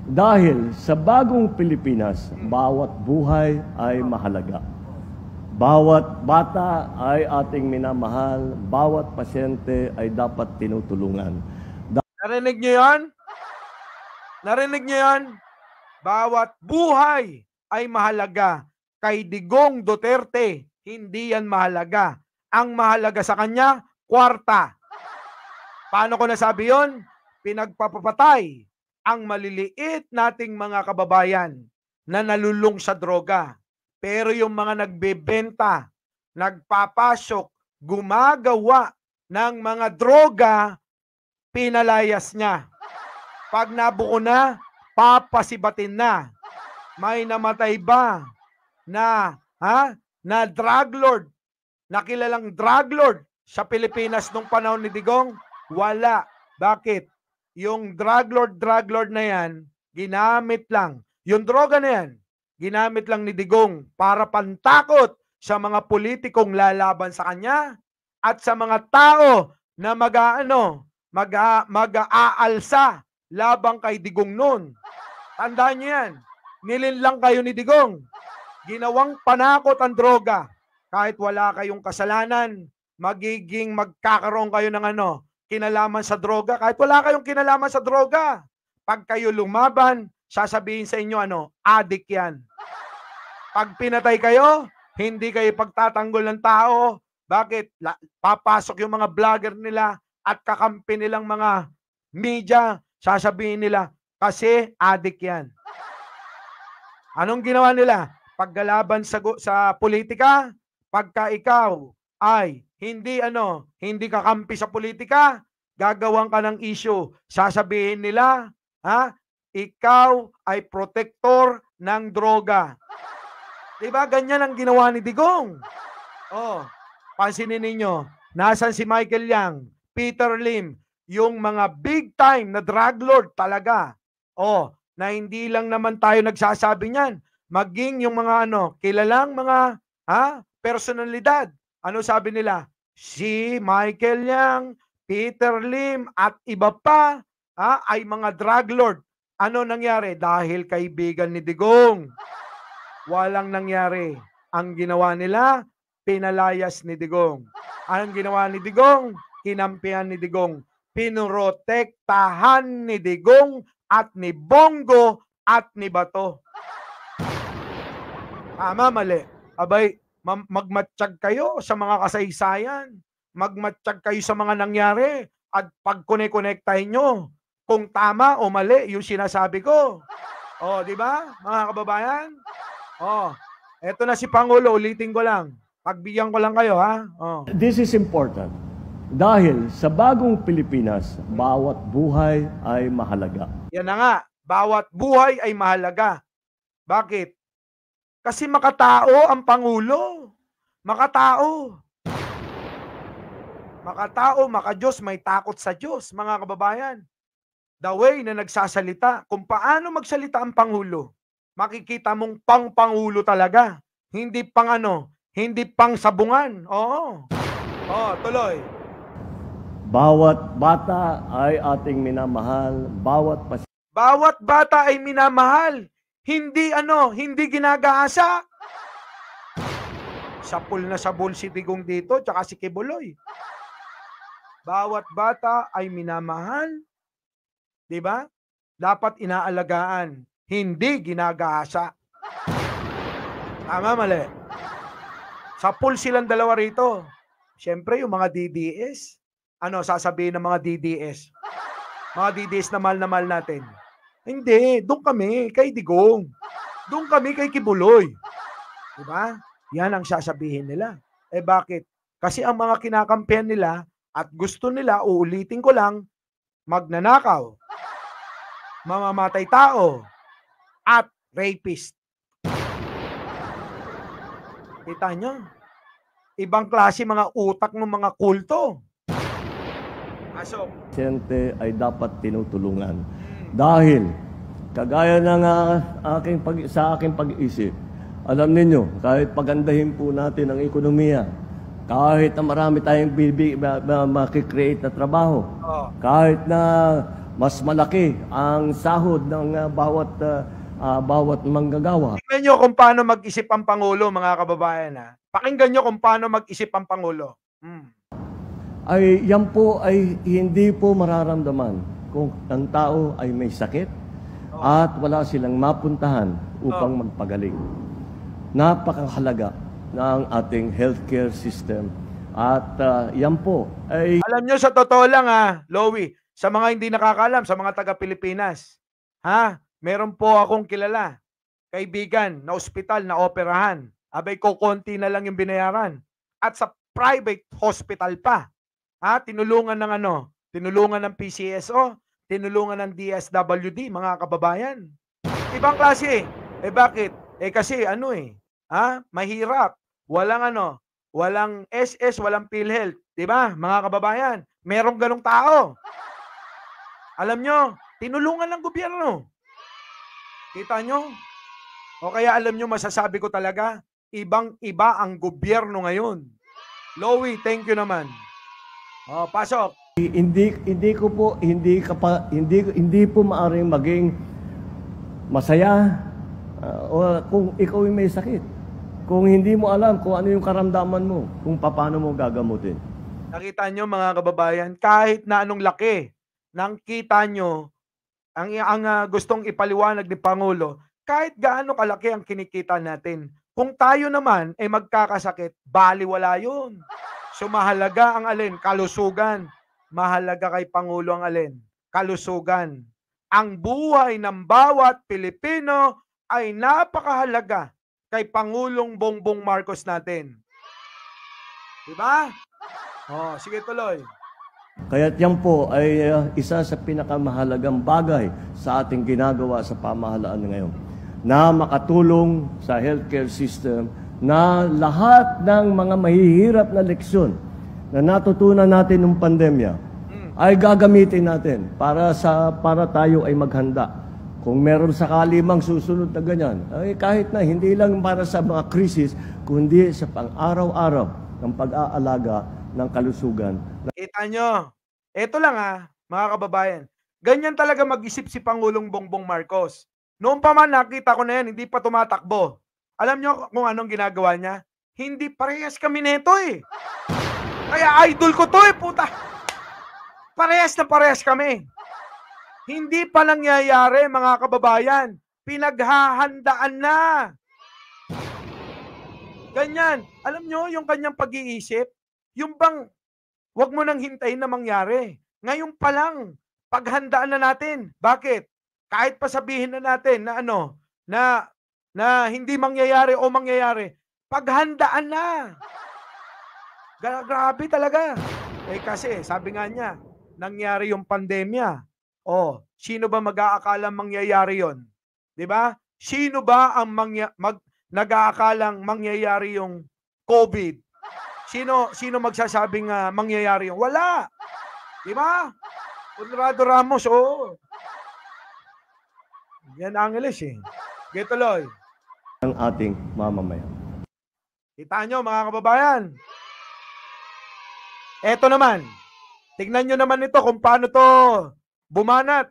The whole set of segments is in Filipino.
Dahil sa bagong Pilipinas, bawat buhay ay mahalaga. Bawat bata ay ating minamahal, bawat pasyente ay dapat tinutulungan. Narinig niyo yan? Narinig niyo yan? Bawat buhay ay mahalaga. Kay Digong Duterte, hindi yan mahalaga. Ang mahalaga sa kanya, kwarta. Paano ko nasabi yon? Pinagpapatay ang maliliit nating mga kababayan na nalulung sa droga. Pero yung mga nagbebenta, nagpapasok, gumagawa ng mga droga, pinalayas niya. Pag nabuo na, papasibatin na. May namatay ba na drug lord, nakilalang drug lord sa Pilipinas nung panahon ni Digong? Wala. Bakit? Yung drug lord na yan, ginamit lang. Yung droga na yan, ginamit lang ni Digong para pantakot sa mga politikong lalaban sa kanya at sa mga tao na mag-aalsa labang kay Digong noon. Tandaan niyo yan. Nilinlang kayo ni Digong. Ginawang panakot ang droga. Kahit wala kayong kasalanan, magkakaroon kayo ng kinalaman sa droga. Kahit wala kayong kinalaman sa droga, pag kayo lumaban, sasabihin sa inyo adik yan. Pag pinatay kayo, hindi kayo pagtatanggol ng tao. Bakit? Papasok yung mga vlogger nila at kakampi nilang mga media, sasabihin nila, kasi adik yan. Anong ginawa nila? Paggalaban sa politika, pagka ikaw ay hindi kakampi sa politika, gagawan ka ng issue. Sasabihin nila, ikaw ay protector ng droga. Diba? Ganyan ang ginawa ni Digong. Pansinin ninyo, nasan si Michael Yang, Peter Lim, yung mga big time na drug lord talaga. Na hindi lang naman tayo nagsasabi niyan, maging yung mga kilalang mga personalidad. Ano sabi nila? Si Michael Yang, Peter Lim, at iba pa ay mga drug lord. Ano nangyari? Dahil kaibigan ni Digong. Walang nangyari. Ang ginawa nila, pinalayas ni Digong. Anong ginawa ni Digong? Kinampihan ni Digong. Pinoprotektahan ni Digong at ni Bongo at ni Bato. Tama, mali. Abay, magmatsyag kayo sa mga kasaysayan. Magmatsyag kayo sa mga nangyari. At pag kone-connectahin nyo, kung tama o mali yung sinasabi ko. Di ba, mga kababayan? Eto na si Pangulo, ulitin ko lang. Pagbigyan ko lang kayo, This is important. Dahil sa bagong Pilipinas, bawat buhay ay mahalaga. Yan na nga, bawat buhay ay mahalaga. Bakit? Kasi makatao ang Pangulo. Makatao. Makatao, makadiyos, may takot sa Diyos, mga kababayan. The way na nagsasalita, kung paano magsalita ang Pangulo, makikita mong pang-Pangulo talaga. Hindi hindi pang sabungan. Tuloy. Bawat bata ay ating minamahal, bawat bata ay minamahal. Hindi hindi ginagaasa. Sapul na sabul si Digong dito, tsaka si Kibuloy. Bawat bata ay minamahal. 'Di ba? Dapat inaalagaan, hindi ginagaasa. Tama, mali. Sapul silang dalawa rito. Siyempre, yung mga DDS. Sasabihin ng mga DDS? Mga DDS na mahal natin. Hindi, doon kami kay Digong. Doon kami kay Kibuloy. Diba? Yan ang sasabihin nila. Bakit? Kasi ang mga kinakampihan nila at gusto nila, uulitin ko lang, magnanakaw, mamamatay tao, at rapist. Kita nyo? Ibang klase mga utak ng mga kulto. Pasyente ay dapat tinutulungan. Dahil, kagaya ng sa aking pag-iisip, alam ninyo, kahit pagandahin po natin ang ekonomiya, kahit na marami tayong makikreate na trabaho, kahit na mas malaki ang sahod ng bawat manggagawa. Tingnan nyo kung paano mag-isip ang Pangulo, mga kababayan. Ha? Pakinggan nyo kung paano mag-isip ang Pangulo. Ay yan po ay hindi po mararamdaman kung ang tao ay may sakit at wala silang mapuntahan upang magpagaling. Napakahalaga ng ating healthcare system at yan po ay... Alam nyo, sa totoo lang Lowy, sa mga hindi nakakaalam, sa mga taga-Pilipinas, meron po akong kilala, kaibigan na ospital na operahan. Abay ko, konti na lang yung binayaran. At sa private hospital pa. Tinulungan ng tinulungan ng PCSO, tinulungan ng DSWD, mga kababayan. Ibang klase. Bakit? Kasi mahirap. Walang SS, walang PhilHealth. Diba, mga kababayan? Merong ganong tao. Alam nyo, tinulungan ng gobyerno. Kita nyo? O kaya alam nyo, masasabi ko talaga, ibang-iba ang gobyerno ngayon. Lowy, thank you naman. Pasok. Hindi po maaring maging masaya o kung ikaw ay may sakit. Kung hindi mo alam kung ano yung karamdaman mo, kung paano mo gagamutin. Nakita nyo, mga kababayan, kahit na anong laki ng kita nyo, ang gustong ipaliwanag ni Pangulo, kahit gaano kalaki ang kinikita natin, kung tayo naman ay magkakasakit, baliwala yun. So mahalaga ang alin? Kalusugan. Mahalaga kay Pangulo ang alin? Kalusugan. Ang buhay ng bawat Pilipino ay napakahalaga kay Pangulong Bongbong Marcos natin. Diba? Sige, tuloy. Kaya't yan po ay isa sa pinakamahalagang bagay sa ating ginagawa sa pamahalaan ngayon na makatulong sa healthcare system na lahat ng mga mahihirap na leksyon na natutunan natin ng pandemya ay gagamitin natin para tayo ay maghanda. Kung meron sakali mang susunod na ganyan, ay kahit na hindi lang para sa mga krisis, kundi sa pang-araw-araw ng pag-aalaga ng kalusugan. Kita nyo, eto lang mga kababayan, ganyan talaga mag-isip si Pangulong Bongbong Marcos. Noon pa man nakita ko na yan, hindi pa tumatakbo. Alam nyo kung anong ginagawa niya? Hindi parehas kami neto Kaya idol ko to puta. Parehas na parehas kami. Hindi pa nangyayari, mga kababayan. Pinaghahandaan na. Ganyan. Alam nyo, yung kanyang pag-iisip, yung bang, wag mo nang hintayin na mangyari. Ngayon pa lang, paghandaan na natin. Bakit? Kahit pa sabihin na natin na na hindi mangyayari o mangyayari, paghandaan na. Grabe talaga. Kasi, sabi nga niya, nangyari yung pandemya. Sino ba mag-aakalang mangyayari yon? Diba? Sino ba ang nag-aakalang mangyayari yung COVID? Sino magsasabing mangyayari yung? Wala. Diba? Conrado Ramos, Yan Angeles Tuloy. Ang ating mamamayan. Kita nyo, mga kababayan. Eto naman. Tignan nyo naman ito kung paano to bumanat.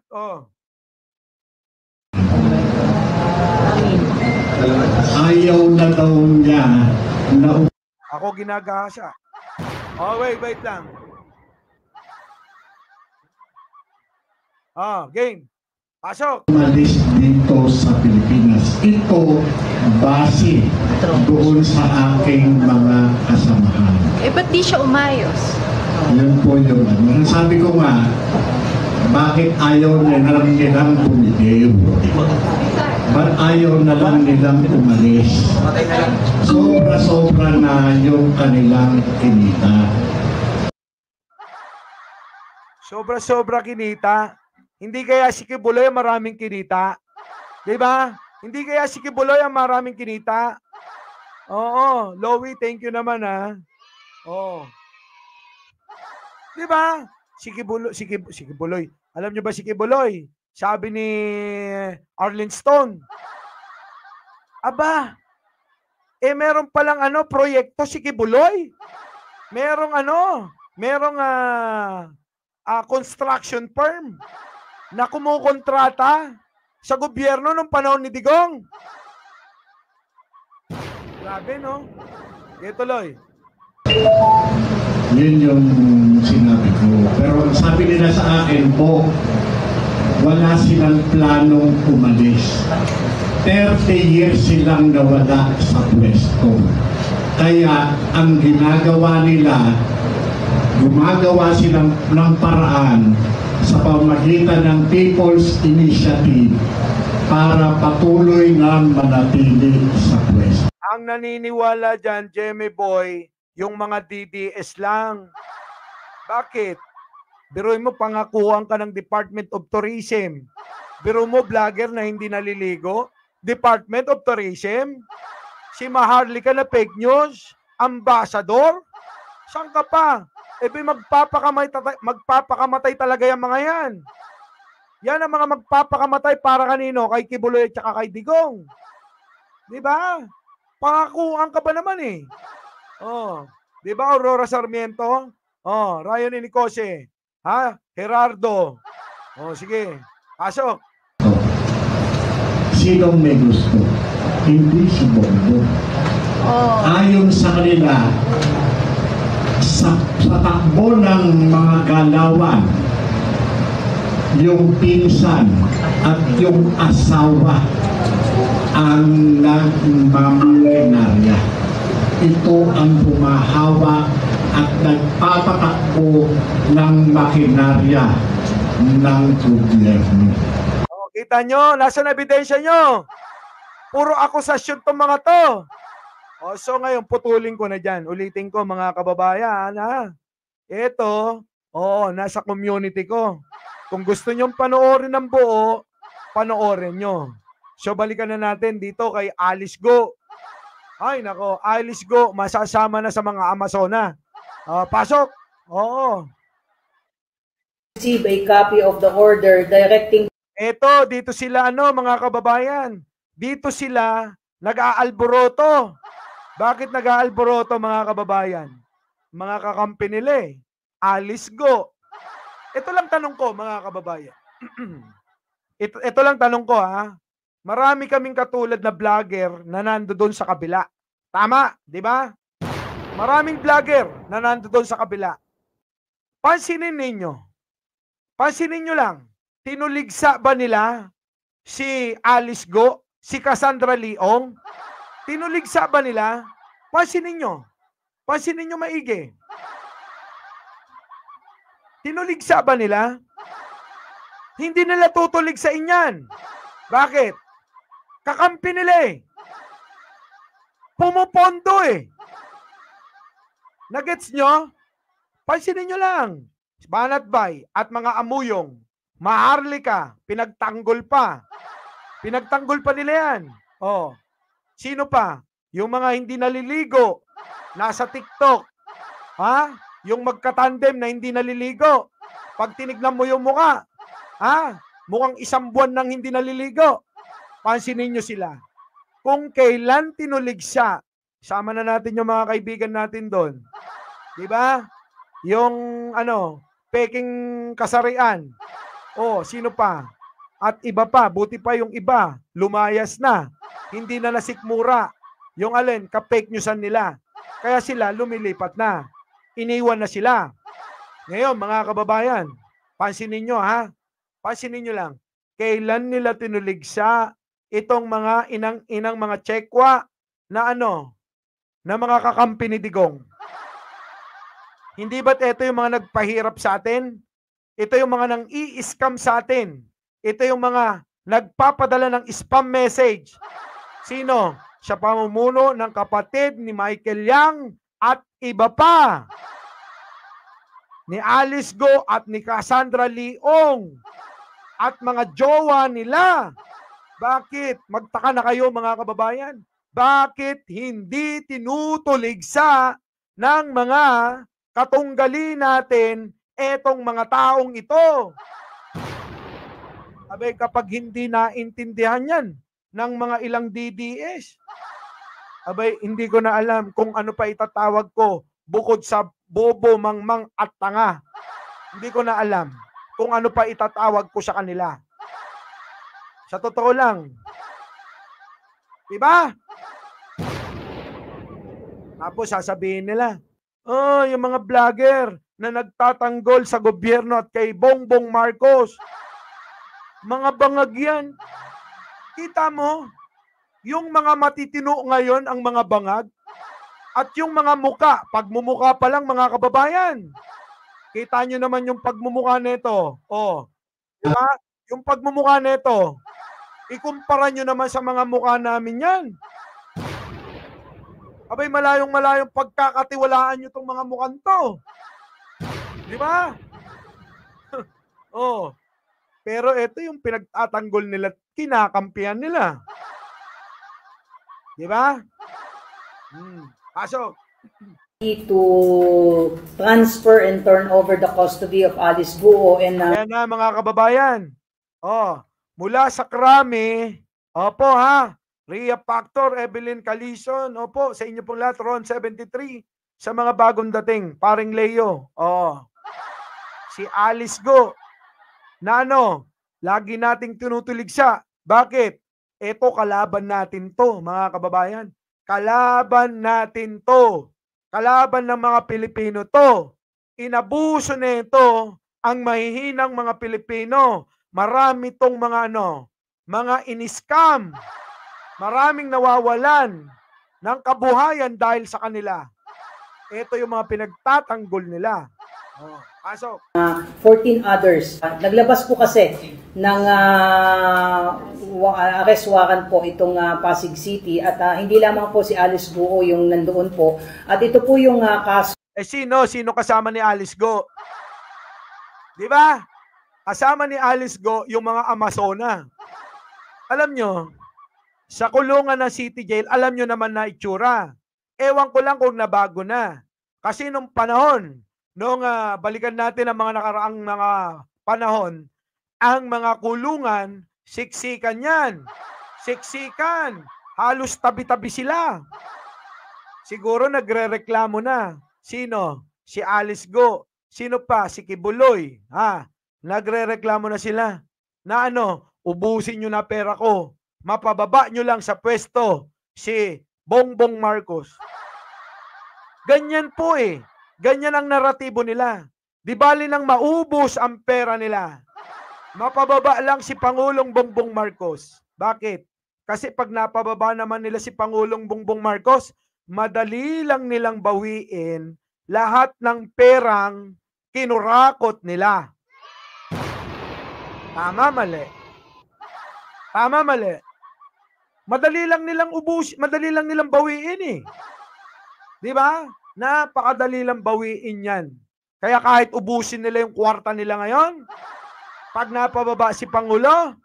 Ayaw na daw niya na... Ako ginagahasa. Wait lang. Game. Pasok. Umalis dito sa Pilipinas. Ito base doon sa aking mga kasamahan. Ba't di siya umayos? Yun po yung ano. Sabi ko nga, bakit ayaw na lang nilang bumitiw? Ba't ayaw na lang nilang umalis? Sobra-sobra na yung kanilang kinita. Sobra-sobra kinita. Hindi kaya si Kibuloy ang maraming kinita? Diba? Hindi kaya si Kibuloy ang maraming kinita? Oo. Lowy, thank you naman Diba? Si Kibuloy. Alam nyo ba si Kibuloy? Sabi ni Arlene Stone. Aba, meron palang proyekto si Kibuloy. Merong construction firm. na kumukontrata sa gobyerno nung panahon ni Digong. Grabe, no? Tuloy. Yun yung sinabi ko. Pero sabi nila sa akin po, wala silang planong umalis. 30 years silang nawala sa pwesto. Kaya ang ginagawa nila, gumagawa silang ng paraan sa pamagitan ng People's Initiative para patuloy na manatili sa pwesto. Ang naniniwala dyan, Jemmy Boy, yung mga DDS lang. Bakit? Biruin mo, pangakuhan ka ng Department of Tourism. Biro mo, vlogger na hindi naliligo. Department of Tourism. Si Maharlika na fake news. Ambassador. Saan ka pa? Magpapakamatay talaga yung mga yan. Yan ang mga magpapakamatay para kanino? Kay Kibuloy at saka kay Digong. Di ba? Pangakuhan ka ba naman eh? Oh, di ba Aurora Sarmiento? Oh, Ryan Inicoce. Ha? Gerardo. Oh, sige. Pasok. Sinong may gusto? Hindi si Bongo. Ayon sa kanila, sa takbo ng mga galawan, yung pinsan at yung asawa ang nagmamakinarya. Ito ang humahawak at nagpapatakbo ng makinarya ng gobyerno. Oh, kita nyo? Nasaan ebidensya nyo? Puro akusasyon tong mga to. Oh, so ngayon, putulin ko na dyan. Ulitin ko mga kababayan. Ha? Ito, nasa community ko. Kung gusto nyong panoorin ng buo, panoorin nyo. So balikan na natin dito kay Alice Go. Ay nako, Alice Go, masasama na sa mga Amazona. Pasok. Oo. Receive a copy of the order directing. Eto, dito sila mga kababayan. Dito sila nag-aalboroto. Bakit nag-aalboroto mga kababayan? Mga kakampi nila eh. Alice Go. Ito lang tanong ko mga kababayan. ito lang tanong ko ha. Marami kaming katulad na vlogger na nando doon sa kabila. Tama, di ba? Maraming vlogger na nando doon sa kabila. Pansinin nyo lang, tinuligsa ba nila si Alice Go, si Cassandra Leong? Tinuligsa ba nila? Pansinin nyo maigi. Tinuligsa ba nila? Hindi nila tutulig sa inyan. Bakit? Kakampi nila eh. Pumupondo eh. Nagets nyo? Pansinin nyo lang. Banatbay at mga amuyong, Maharlika, pinagtanggol pa. Pinagtanggol pa nila yan. Oh. Sino pa? Yung mga hindi naliligo, nasa TikTok. Ha? Yung magkatandem na hindi naliligo. Pag tinignan mo yung mukha, mukhang isang buwan nang hindi naliligo. Pansinin nyo sila. Kung kailan tinuligsa, sama na natin yung mga kaibigan natin doon. Di ba? Yung peking kasarian. Oh, sino pa? At iba pa, buti pa yung iba, lumayas na. Hindi na nasikmura. Yung alin, ka-fake newsan nila. Kaya sila lumilipat na. Iniwan na sila. Ngayon, mga kababayan, pansinin nyo ha. Pansinin nyo lang. Kailan nila tinuligsa itong mga inang mga tsekwa na na mga kakampi ni Digong? Hindi ba't ito yung mga nagpahirap sa atin? Ito yung mga nang i-scam sa atin. Ito yung mga nagpapadala ng spam message. Sino? Siya pamumuno ng kapatid ni Michael Yang at iba pa. Ni Alice Go at ni Cassandra Leong. At mga jowa nila. Bakit? Magtaka na kayo mga kababayan. Bakit hindi tinutuligsa ng mga katunggali natin etong mga taong ito? Abay, kapag hindi naintindihan yan ng mga ilang DDS, abay, hindi ko na alam kung ano pa itatawag ko bukod sa bobo, mangmang at tanga. Hindi ko na alam. kung ano pa itatawag ko sa kanila. Sa totoo lang. Diba? Tapos sasabihin nila, oh, yung mga vlogger na nagtatanggol sa gobyerno at kay Bongbong Marcos, mga bangag yan. Kita mo, yung mga matitino ngayon ang mga bangag, at yung mga muka, pagmumuka pa lang mga kababayan. Kita nyo naman yung pagmumuka nito. Oh, diba? Yung pagmumuka nito, ikumpara nyo naman sa mga mukha namin yan. Abay, malayong-malayong pagkakatiwalaan nyo itong mga mukhang to. Di ba? Oh. Pero ito yung pinagtatanggol nila, kinakampihan nila. Di ba? Pasok. To transfer and turn over the custody of Alice Guo and Ayan na mga kababayan. Oh, mula sa Krami, opo ha, Ria Factor, Evelyn Calison, opo, sa inyo pong lahat, Ron 73, sa mga bagong dating, paring Leo, oh, si Alice Go, na ano, lagi nating tinutulig siya. Bakit? Ito, kalaban natin to, mga kababayan. Kalaban natin to. Kalaban ng mga Pilipino to. Inabuso nito ang mahihinang mga Pilipino. Marami tong mga mga in-scam. Maraming nawawalan ng kabuhayan dahil sa kanila. Ito yung mga pinagtatanggol nila. Oh, pasok. 14 others. Naglabas po kasi ng arrest warrant po itong Pasig City at hindi lamang po si Alice Guo yung nandoon po. At ito po yung kaso. Sino kasama ni Alice Go? Di ba? Kasama ni Alice Go yung mga Amazona. Alam nyo, sa kulungan ng City Jail, alam nyo naman na itsura. Ewan ko lang kung nabago na. Kasi nung panahon, nung balikan natin ang mga nakaraang mga panahon, ang mga kulungan, siksikan yan. Siksikan. Halos tabi-tabi sila. Siguro nagre-reklamo na. Sino? Si Alice Go. Sino pa? Si Kibuloy. Nagre-reklamo na sila. Na ubusin nyo na pera ko. Mapababa nyo lang sa pwesto si Bongbong Marcos. Ganyan po eh. Ganyan ang naratibo nila. Di bali nang maubos ang pera nila. Mapababa lang si Pangulong Bongbong Marcos. Bakit? Kasi pag napababa naman nila si Pangulong Bongbong Marcos, madali lang nilang bawiin lahat ng perang kinurakot nila. Tama, mali. Tama, mali. Madali lang nilang madali lang nilang bawiin eh. Di ba? Napakadali lang bawiin yan. Kaya kahit ubusin nila yung kwarta nila ngayon, pag napababa si Pangulo,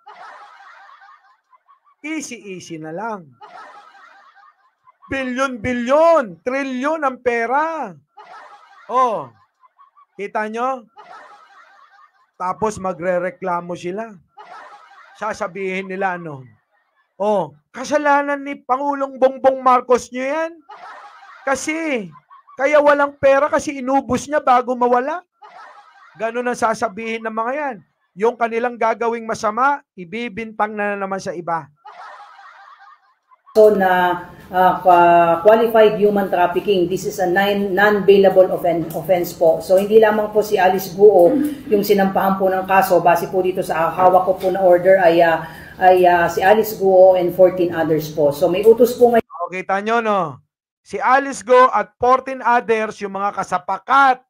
easy-easy na lang. Bilyon-bilyon, trilyon ang pera. Oh, kita nyo? Tapos magre-reklamo sila. Sasabihin nila oh, kasalanan ni Pangulong Bongbong Marcos nyo yan. Kasi, kaya walang pera kasi inubos niya bago mawala. Ganun ang sasabihin ng mga yan. Yung kanilang gagawing masama, ibibintang na naman sa iba. So na qualified human trafficking, this is a non-bailable offense po. So hindi lamang po si Alice Guo yung sinampahan po ng kaso, base po dito sa hawak ko po na order ay si Alice Guo and 14 others po. So may utos po ngayon. Okay, tanyo si Alice Go at 14 others, yung mga kasapakat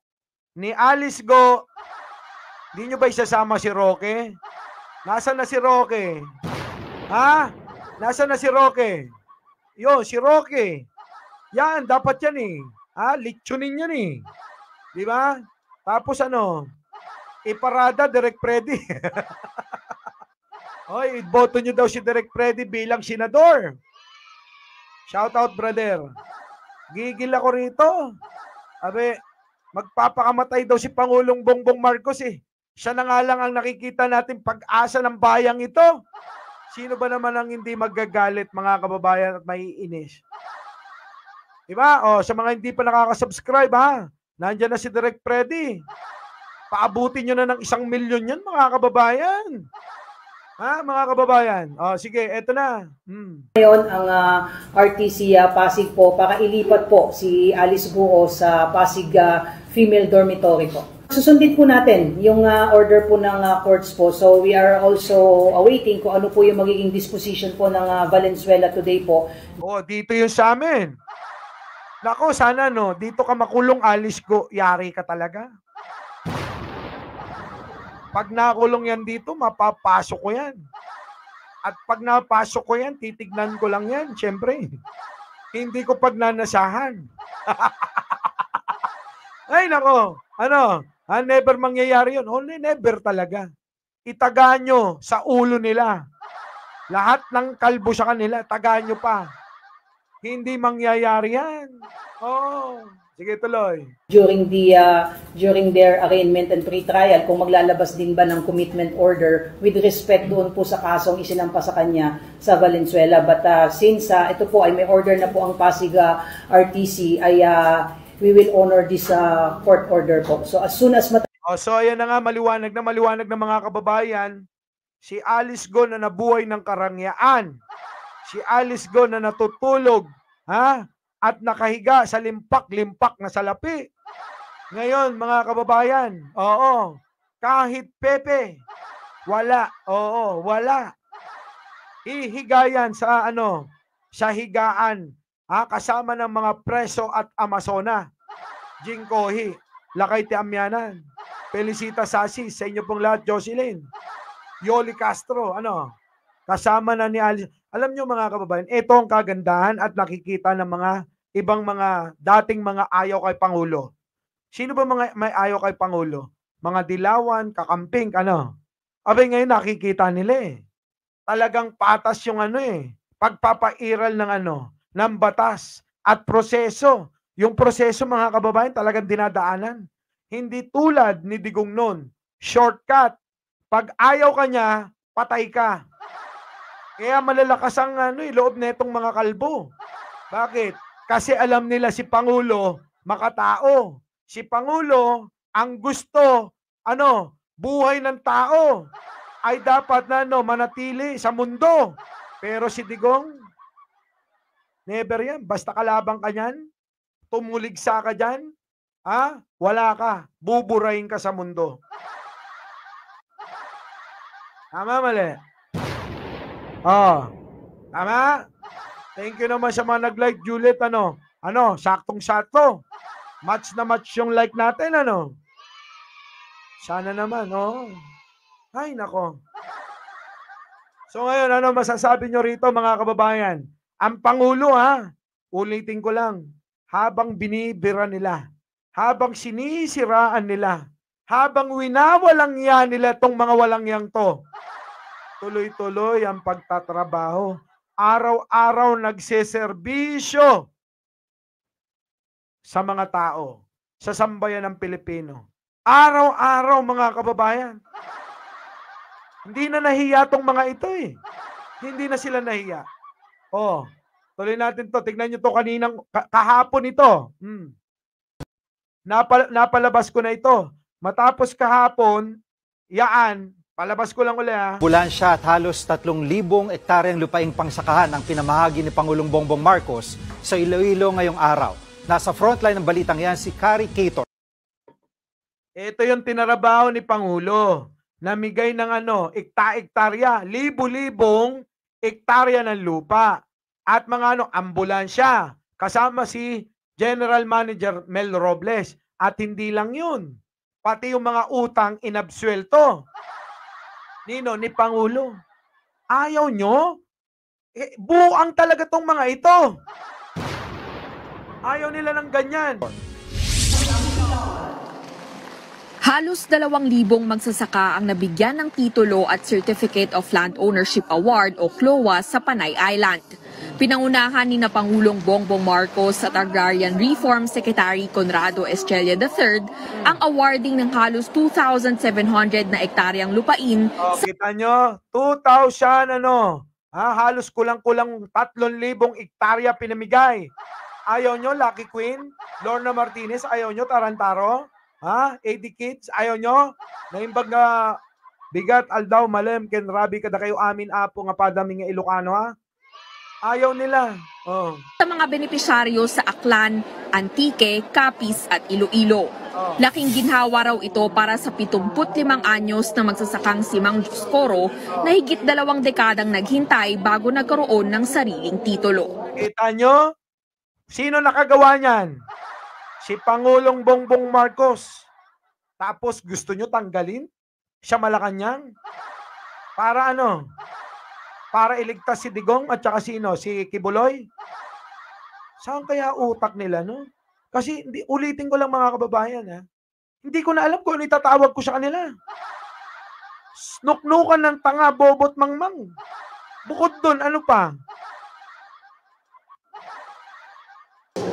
ni Alice Go. Hindi nyo ba isasama si Roque? Nasaan na si Roque? Nasaan na si Roque? Si Roque. Yan, dapat yan eh. Litsunin yan eh. Di ba? Tapos iparada Direk Freddy. Hoy, iboto nyo daw si Direk Freddy bilang senador. Shout out, brother. Gigil ako rito. Abe, magpapakamatay daw si Pangulong Bongbong Marcos eh. Siya na nga lang ang nakikita natin pag-asa ng bayang ito. Sino ba naman ang hindi magagalit, mga kababayan, at maiinis? Diba? Sa mga hindi pa nakaka-subscribe, nandiyan na si Direk Freddy. Paabutin nyo na ng 1,000,000 yan, mga kababayan. Ha, mga kababayan? O, sige, eto na. Ngayon, ang RTC Pasig po, para ilipat po si Alice Guo sa Pasig Female Dormitory po. Susundin po natin yung order po ng courts po. So we are also awaiting kung ano po yung magiging disposition po ng Valenzuela today po. O, dito yung sa amin. Nako, sana no, dito ka makulong, Alice Guo, yari ka talaga. Pag nakulong yan dito, mapapasok ko yan. At pag napasok ko yan, titignan ko lang yan, syempre. Hindi ko pagnanasahan. Ay, nako, ano, never mangyayari yun. Only never talaga. Itaga nyo sa ulo nila. Lahat ng kalbo sa kanila, taga nyo pa. Hindi mangyayari yan. Oh, sige, tuloy. During their arraignment and pre-trial, kung maglalabas din ba ng commitment order with respect doon po sa kasong isinampa sa kanya sa Valenzuela. But since ito po ay may order na po ang Pasig RTC, ay we will honor this court order po. So as soon as so ayan na nga, maliwanag na mga kababayan, si Alice Guo na nabuhay ng karangyaan, si Alice Guo na natutulog, at nakahiga sa limpak-limpak na salapi. Ngayon, mga kababayan, kahit Pepe, wala, wala. Hihiga yan sa sa higaan, kasama ng mga preso at Amazona. Jingkohi, Lakay Tiamyanan, Felicita Sasi, sa inyo pong lahat, Jocelyn, Yoli Castro, kasama na ni Alice. Alam nyo mga kababayan, ito ang kagandahan at nakikita ng mga ibang mga dating mga ayaw kay Pangulo. Sino ba mga may ayaw kay Pangulo? Mga dilawan, kakamping, Abay ngayon nakikita nila Talagang patas yung pagpapairal ng batas at proseso. Yung proseso mga kababayan talagang dinadaanan. Hindi tulad ni Digong noon. Shortcut. Pag ayaw ka niya, patay ka. Kaya malalakas ang loob netong mga kalbo. Bakit? Kasi alam nila si Pangulo makatao. Si Pangulo ang gusto buhay ng tao ay dapat manatili sa mundo. Pero si Digong never yan. Basta kalabang ka niyan, tumuligsa ka diyan, wala ka, buburahin ka sa mundo. Tama, mali? Tama? Thank you naman sa mga nag-like, Juliet, saktong-sakto. Match na match yung like natin, Sana naman, Ay, nako. So ngayon, masasabi nyo rito, mga kababayan? Ang Pangulo, ulitin ko lang, habang binibira nila, habang sinisiraan nila, habang winawalang yan nila itong mga walang yang to, tuloy-tuloy ang pagtatrabaho. Araw-araw nagseserbisyo sa mga tao, sa sambayan ng Pilipino. Araw-araw, mga kababayan. Hindi na nahiya tong mga ito Hindi na sila nahiya. Tuloy natin to. Tignan nyo to kaninang, kahapon ito. Napalabas ko na ito. Matapos kahapon, palabas ko lang ulit Ambulansya at halos 3,000 ektaryang lupaing pangsakahan ang pinamahagi ni Pangulong Bongbong Marcos sa Iloilo ngayong araw. Nasa frontline ng balitang yan si Kari Cator. Ito yung tinarabaho ni Pangulo. Namigay ng ektarya, libu-libong ektarya ng lupa. At mga ambulansya. Kasama si General Manager Mel Robles. At hindi lang yun. Pati yung mga utang inabsuelto. Ni Pangulo. Ayaw nyo? Buang talaga tong mga ito. Ayaw nila ng ganyan. Halos 2,000 magsasaka ang nabigyan ng titulo at Certificate of Land Ownership Award o CLOA sa Panay Island. Pinangunahan ni Pangulong Bongbong Marcos at Agrarian Reform Secretary Conrado Estrella III ang awarding ng halos 2,700 na ektaryang lupain. Kita nyo, 2,000 halos kulang-kulang 3,000 ektarya pinamigay. Ayaw nyo, Lucky Queen? Lorna Martinez, ayaw nyo, Tarantaro? Ha? 80 kids? Ayaw nyo? Naimbag nga bigat aldaw malem ken rabi kada kayo amin apo nga padami nga Ilocano ha? Ayaw nila. Oh. Sa mga benepisyaryo sa Aklan, Antique, Capiz at Iloilo. Laking ginhawa raw ito para sa 75 anyos na magsasakang si Mang Dioscoro na higit 2 dekadang naghintay bago nagkaroon ng sariling titulo. Kita nyo? Sino nakagawa niyan? Si Pangulong Bongbong Marcos. Tapos gusto nyo tanggalin? Siya Malacanang? Para ano? Para iligtas si Digong at saka sino? Si Kibuloy? Saan kaya utak nila, no? Kasi ulitin ko lang mga kababayan, ha? Hindi ko na alam kung ano itatawag ko sa kanila. Snuknukan ng tanga, bobot, mangmang. Bukod doon, ano pa?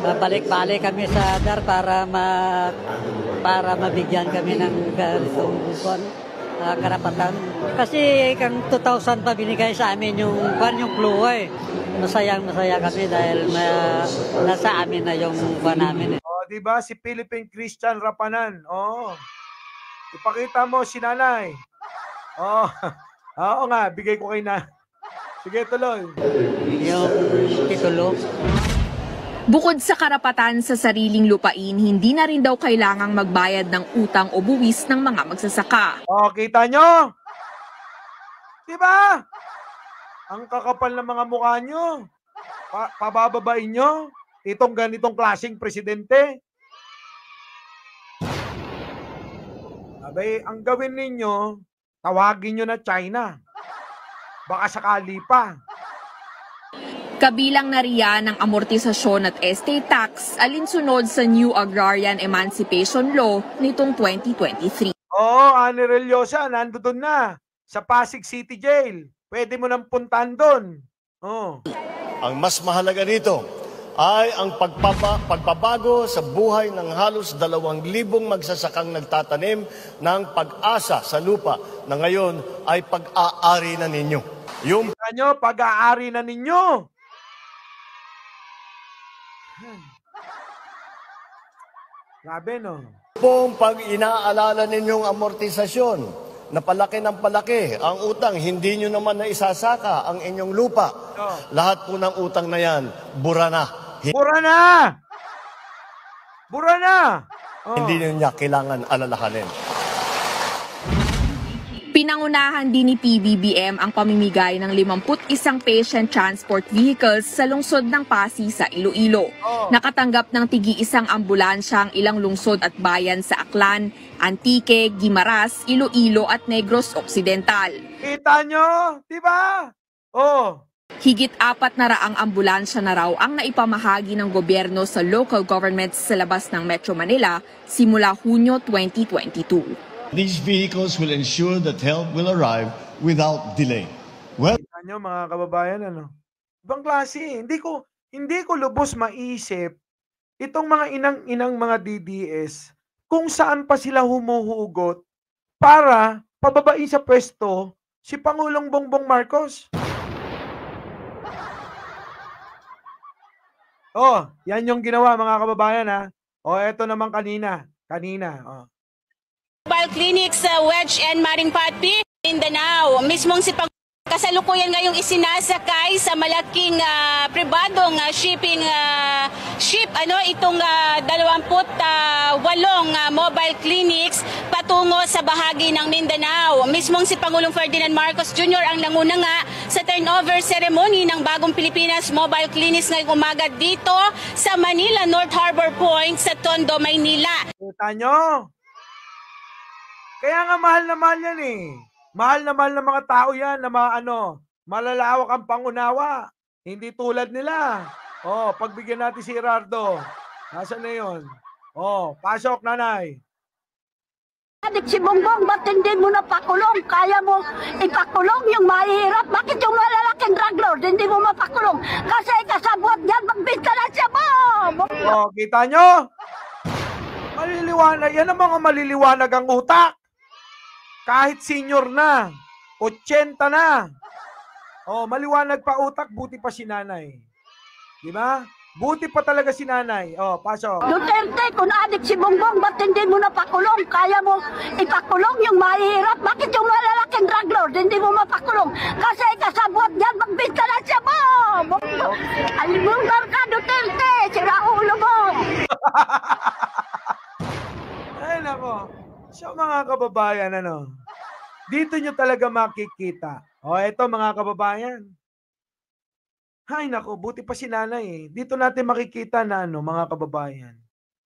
Balik-balik kami sa DAR para mabigyan kami ng ganitong karapatan. Kasi kang 2000 pa binigay sa amin yung clue eh. Masaya kami dahil nasa amin na yung namin eh. Oh, di ba si Philippine Christian Rapanan? Oh. Ipakita mo si Nanay. Oh. Oo nga, bigay ko kay na. Sige, tuloy. Yung titulo. Bukod sa karapatan sa sariling lupain, hindi na rin daw kailangang magbayad ng utang o buwis ng mga magsasaka. Oh, kita nyo? Diba? Ang kakapal ng mga mukha nyo. Pabababain nyo itong ganitong klaseng presidente. Abay, ang gawin ninyo, tawagin nyo na China. Baka sakali pa. Kabilang na riyan ang amortisasyon at estate tax alinsunod sa New Agrarian Emancipation Law nitong 2023. Oo, Ani Relyosa, nandoon na sa Pasig City Jail. Pwede mo nang puntahan doon. Oh. Ang mas mahalaga nito ay ang pagbabago sa buhay ng halos 2,000 magsasakang nagtatanim ng pag-asa sa lupa na ngayon ay pag-aari na ninyo. Yung Ano, pag-aari na ninyo. Grabe, no? pong pag inaalala ninyong amortisasyon na palaki ng palaki ang utang, hindi nyo naman na isasaka ang inyong lupa. Oh. Lahat po ng utang na yan, bura na. Bura na! Bura na! Oh. Hindi nyo niya kailangan alalahanin. Pinangunahan din ni PBBM ang pamimigay ng 51 patient transport vehicles sa lungsod ng Pasig sa Iloilo. Nakatanggap ng tigi-isang ambulansya ang ilang lungsod at bayan sa Aklan, Antique, Guimaras, Iloilo at Negros Occidental. Kita nyo? Diba? Oh. Higit 400 ambulansya na raw ang naipamahagi ng gobyerno sa local governments sa labas ng Metro Manila simula Hunyo 2022. These vehicles will ensure that help will arrive without delay. Well, Kita nyo mga kababayan, ano? Ibang klase. Hindi ko lubos maisip itong mga inang mga DDS kung saan pa sila humuhugot para pababain sa pwesto si Pangulong Bongbong Marcos. Oh, yan yung ginawa mga kababayan ha. Oh, eto naman kanina. Oh. Mobile clinics sa Wedge and Maring Patpi, Mindanao. Mismong si kasalukuyan ngayong isinasakay sa malaking pribadong shipping ship itong 28 mobile clinics patungo sa bahagi ng Mindanao. Mismong si Pangulong Ferdinand Marcos Jr. ang nanguna nga sa turnover ceremony ng bagong Pilipinas Mobile Clinics ngayong umaga dito sa Manila North Harbor Point sa Tondo, Maynila. Kita nyo? Kaya nga mahal na mahal yan eh. Mahal na mahal ng mga tao yan na malalawak ang pangunawa. Hindi tulad nila. Oh, pagbigyan natin si Gerardo. Nasaan na yun? Oh, pasok nanay. Adik si Bongbong, ba't hindi mo napakulong? Kaya mo ipakulong yung mahirap. Bakit yung malalaking drug lord, hindi mo mapakulong? Kasi kasabot yan, magbenta na siya mo! Oh, kita nyo? Maliliwanag. Yan ang mga maliliwanag ang utak. Kahit senior na, 80 na. Oh, maliwanag pa utak, buti pa si nanay. Di ba? Buti pa talaga si nanay. Oh, pasok. Duterte, kung adik si Bongbong, ba't hindi mo napakulong? Kaya mo ipakulong yung mahihirap? Bakit yung malalaking drug lord, hindi mo mapakulong? Kasi kasabot yan, magbenta na siya mo! Alimundar ka, Duterte! Sira ulo mo! Ay, nako. So, mga kababayan, ano? Dito nyo talaga makikita. O, eto mga kababayan. Ay, nako, buti pa si nanay eh. Dito natin makikita na ano, mga kababayan.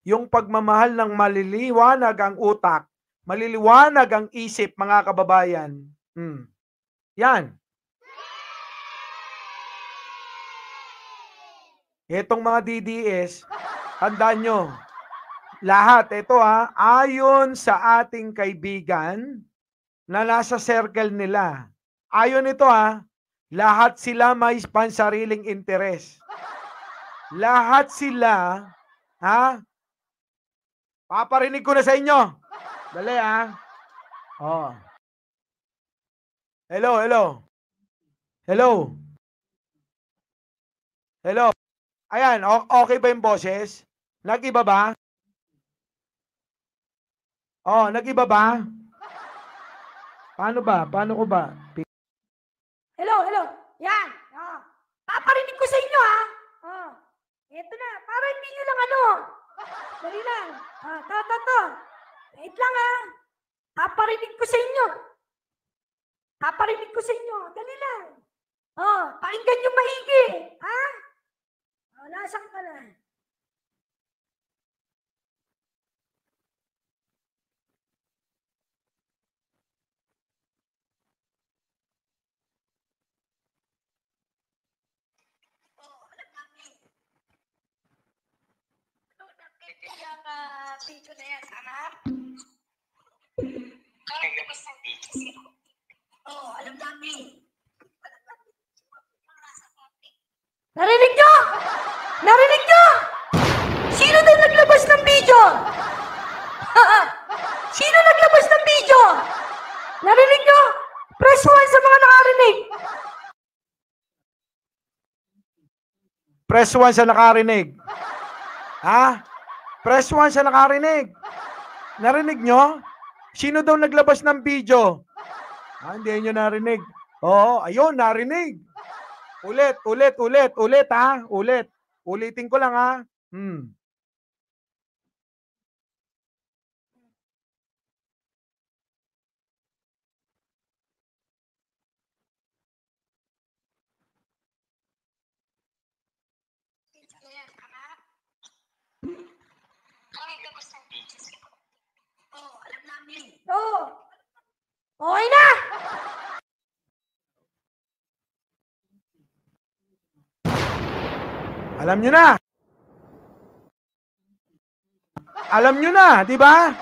Yung pagmamahal ng maliliwanag ang utak, maliliwanag ang isip, mga kababayan. Yan. Etong mga DDS, tandaan nyo. Lahat, ito ayon sa ating kaibigan na nasa circle nila. Ayon ito lahat sila may pansariling interes. Lahat sila, paparinig ko na sa inyo. Dali Oh. Hello, hello. Hello. Hello. Ayan, okay ba yung boses? Nag-iba ba? Oh, nag-iba ba? Paano ba? Paano ko ba? Hello, hello. Yan. Paparinig ko sa inyo, Ito na. Para hindi nyo lang Dali lang. To. Wait lang, Paparinig ko sa inyo. Paparinig ko sa inyo. Dali lang. Pakinggan nyo maigi. Nasaan ka na? Video na yan, anak. Alam namin. Narinig nyo? Narinig nyo? Sino daw naglabas ng video? Sino naglabas ng video? Narinig nyo? Press 1 sa mga nakarinig. Press 1 sa nakarinig. Press 1 sa nakarinig. Narinig nyo? Sino daw naglabas ng video? Hindi nyo narinig. Oo, ayun, narinig. Ulit. Ulit. Ulitin ko lang, Alam namin. Okay na! Alam nyo na. Alam nyo na, di ba?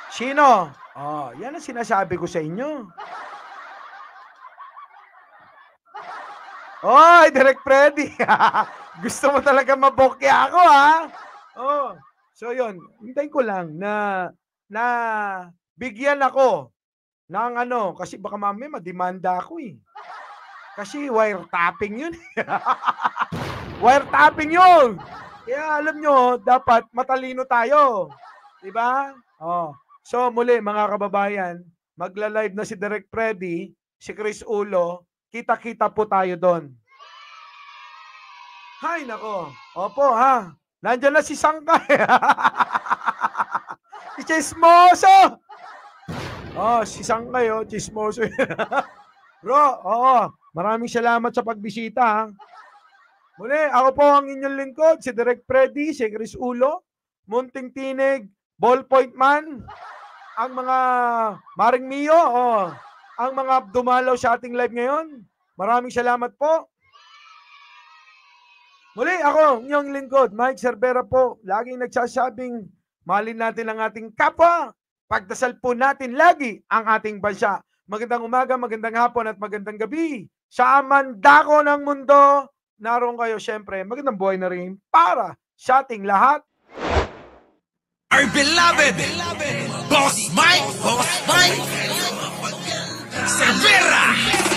Sino? Yan ang sinasabi ko sa inyo. Direct Freddy. Gusto mo talaga mabokya ako, So yun, hintayin ko lang na bigyan ako ng kasi baka mamaya mademanda ako eh. Kasi wiretapping yun. Wiretapping yun. Kaya alam nyo, dapat matalino tayo. Diba? So muli mga kababayan, magla-live na si Direct Freddy, si Chris Ulo, kita-kita po tayo doon. Hay nako. Opo Nandiyan na si Sangkay. Si Chismoso. Si Sangkay Chismoso. Bro, maraming salamat sa pagbisita. Muli, ako po ang inyong lingkod, si Direct Freddy, si Chris Ulo, Munting Tinig, Ballpoint Man, ang mga Maring Mio, ang mga dumalaw sa ating live ngayon. Maraming salamat po. Muli, ako, inyong lingkod, Mike Cervera po, laging nagsasabing, mahalin natin ang ating kapwa, pagdasal po natin lagi ang ating bansa. Magandang umaga, magandang hapon at magandang gabi. Sa mandako ng mundo, naroon kayo syempre. Magandang buhay na rin para sa ating lahat. Our beloved Boss Mike Cervera.